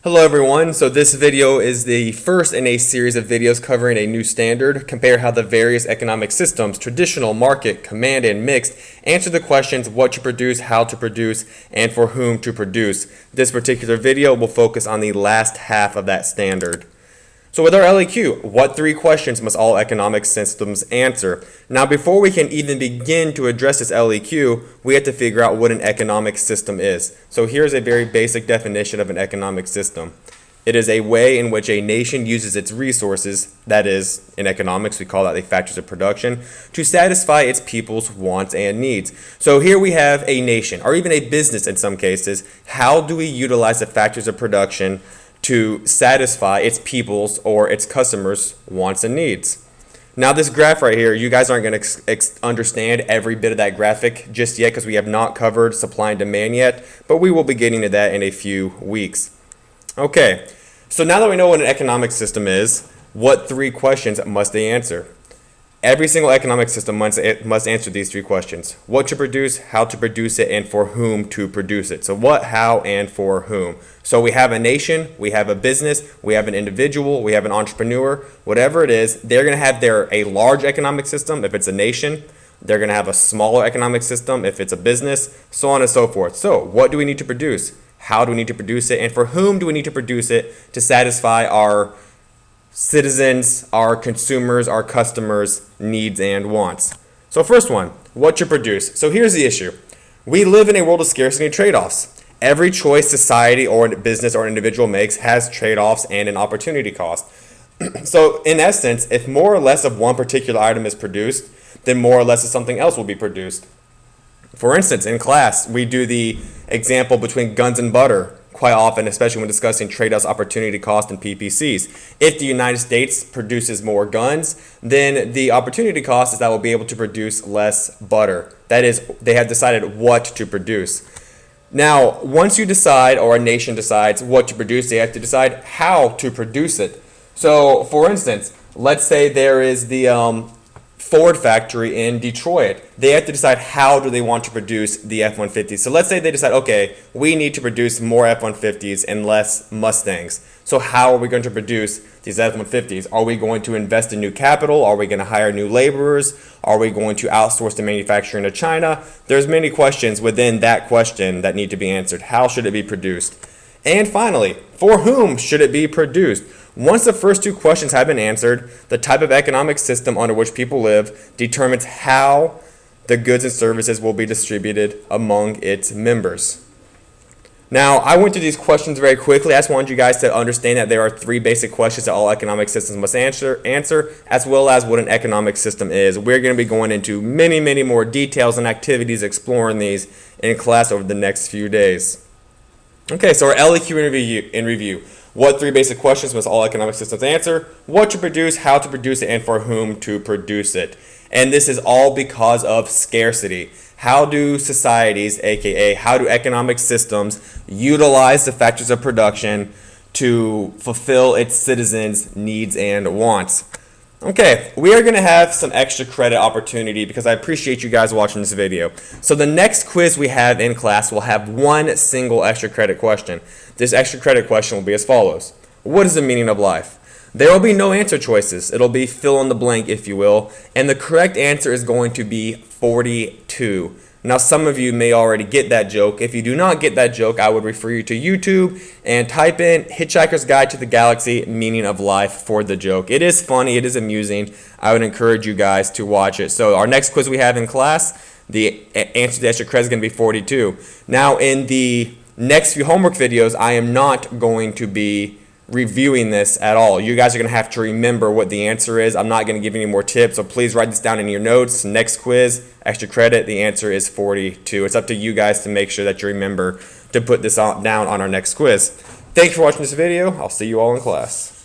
Hello everyone, so this video is the first in a series of videos covering a new standard, compare how the various economic systems, traditional, market, command, and mixed, answer the questions what to produce, how to produce, and for whom to produce. This particular video will focus on the last half of that standard. So with our LEQ, what three questions must all economic systems answer? Now before we can even begin to address this LEQ, we have to figure out what an economic system is. So here's a very basic definition of an economic system. It is a way in which a nation uses its resources, that is, in economics we call that the factors of production, to satisfy its people's wants and needs. So here we have a nation, or even a business in some cases. How do we utilize the factors of production to satisfy its people's or its customers' wants and needs? Now this graph right here, you guys aren't going to understand every bit of that graphic just yet because we have not covered supply and demand yet, but we will be getting to that in a few weeks. Okay, so now that we know what an economic system is, what three questions must they answer? Every single economic system must answer these three questions. What to produce, how to produce it, and for whom to produce it. So what, how, and for whom. So we have a nation, we have a business, we have an individual, we have an entrepreneur, whatever it is, they're going to have a large economic system if it's a nation. They're going to have a smaller economic system if it's a business, so on and so forth. So what do we need to produce? How do we need to produce it? And for whom do we need to produce it to satisfy our citizens, our consumers, our customers' needs and wants? So first one, what to produce. So here's the issue. We live in a world of scarcity and trade-offs. Every choice society or business or individual makes has trade-offs and an opportunity cost. So in essence, if more or less of one particular item is produced, then more or less of something else will be produced. For instance, in class, we do the example between guns and butter quite often, especially when discussing trade-offs, opportunity cost, and PPCs. If the United States produces more guns, then the opportunity cost is that we'll be able to produce less butter. That is, they have decided what to produce. Now, once you decide, or a nation decides what to produce, they have to decide how to produce it. So, for instance, let's say there is the Ford factory in Detroit. They have to decide how do they want to produce the F-150s. So let's say they decide, okay, we need to produce more F-150s and less Mustangs. So how are we going to produce these F-150s? Are we going to invest in new capital? Are we going to hire new laborers? Are we going to outsource the manufacturing to China? There's many questions within that question that need to be answered. How should it be produced? And finally, for whom should it be produced? Once the first two questions have been answered, the type of economic system under which people live determines how the goods and services will be distributed among its members. Now, I went through these questions very quickly. I just wanted you guys to understand that there are three basic questions that all economic systems must answer, as well as what an economic system is. We're going to be going into many, many more details and activities exploring these in class over the next few days. Okay, so our LEQ in review. What three basic questions must all economic systems answer? What to produce, how to produce it, and for whom to produce it. And this is all because of scarcity. How do societies, aka how do economic systems, utilize the factors of production to fulfill its citizens' needs and wants? Okay, we are going to have some extra credit opportunity because I appreciate you guys watching this video. So the next quiz we have in class will have one single extra credit question. This extra credit question will be as follows. What is the meaning of life? There will be no answer choices. It'll be fill in the blank, if you will. And the correct answer is going to be 42. Now, some of you may already get that joke. If you do not get that joke, I would refer you to YouTube and type in Hitchhiker's Guide to the Galaxy meaning of life for the joke. It is funny. It is amusing. I would encourage you guys to watch it. So our next quiz we have in class, the answer to the extra credit is going to be 42. Now, in the next few homework videos, I am not going to be reviewing this at all. You guys are going to have to remember what the answer is. I'm not going to give any more tips, so please write this down in your notes. Next quiz, extra credit, the answer is 42. It's up to you guys to make sure that you remember to put this down on our next quiz. Thanks for watching this video. I'll see you all in class.